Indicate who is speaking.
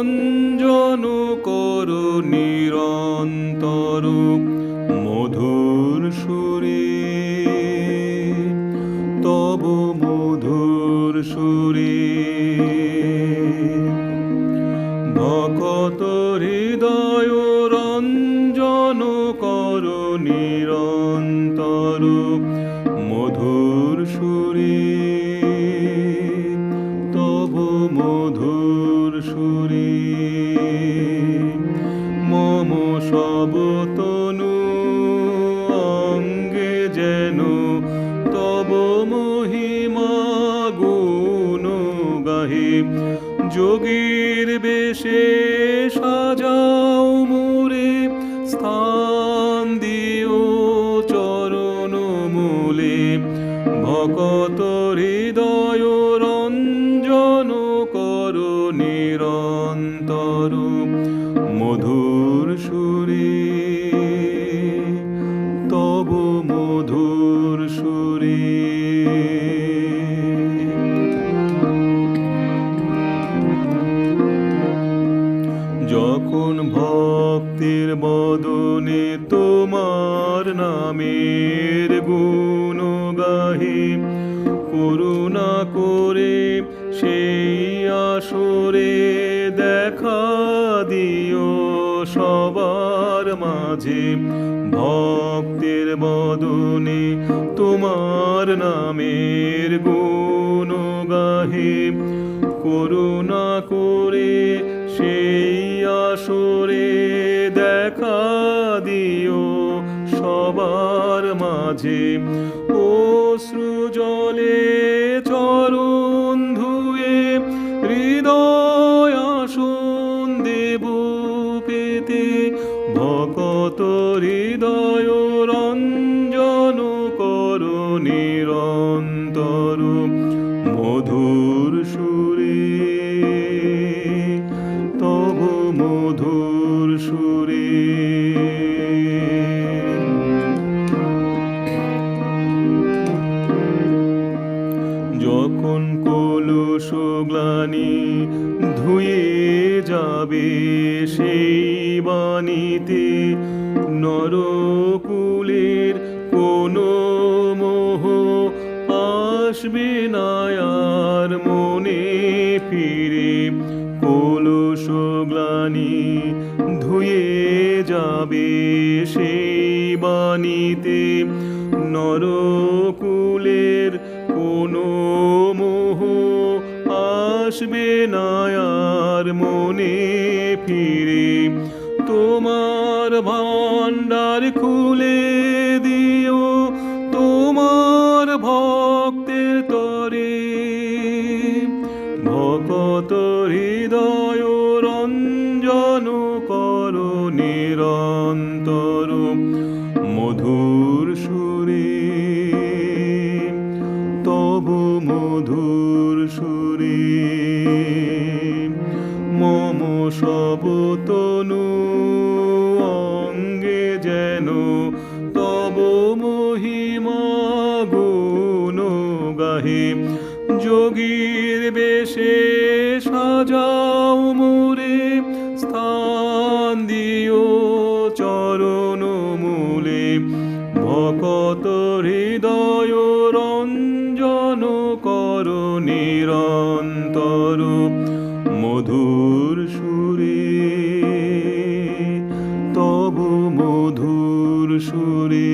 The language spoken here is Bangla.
Speaker 1: রঞ্জন করো নিরন্তর মধুর সুরে, তব মধুর সুরে। ভকত হৃদয় রঞ্জন করো নিরন্তর মধুর সুরে, তব মধুর সুরে। মম সব তনু অঙ্গে যেন তব মহিমা গুণ গাহে। যোগীর বেশে সাজাও মোরে, স্থান দিও চরণ মূলে। ভকত হৃদয় রঞ্জন করো নিরন্তর মধুর সুরে, তব মধুর সুরে। যখন ভক্তের বদনে তোমার নামের গুণ গাহে, করুণা করে সেই আসরে দেখা দিও সবার মাঝে। ভক্তের বদনে তোমার নামের গুণ গাহে, করুণা করে সেই আসরে দেখা দিও সবার মাঝে। অশ্রু জলে চরণ ধুয়ে হৃদয় আসন দেব পেতে। ভকত হৃদয় রঞ্জন করো নিরন্তর মধুর সুরে, তব মধুর সুরে। যখন কলুষ গ্লানি ধুয়ে যাবে সেই বাণীতে, নরকুলের কোনো মোহ আসবে না আর মনে ফিরে। কলুষ গ্লানি ধুয়ে যাবে সেই বাণীতে, নরকুলের কোনো মোহ আসবে না আর মনে ফিরে। তোমার ভাণ্ডার খুলে দিও তোমার ভক্তের তরে। ভকত হৃদয় রঞ্জন করো নিরন্তর মধুর সুরে, তব মধুর সুরে। মম সব তনু অঙ্গে যেন তব মহিমা গুণ গাহে। যোগীর বেশে সাজাও মোরে, স্থান দিও চরণ মূলে। ভকত হৃদয় রঞ্জন করো নিরন্তর মধুর সুরে, তব মধুর সুরে।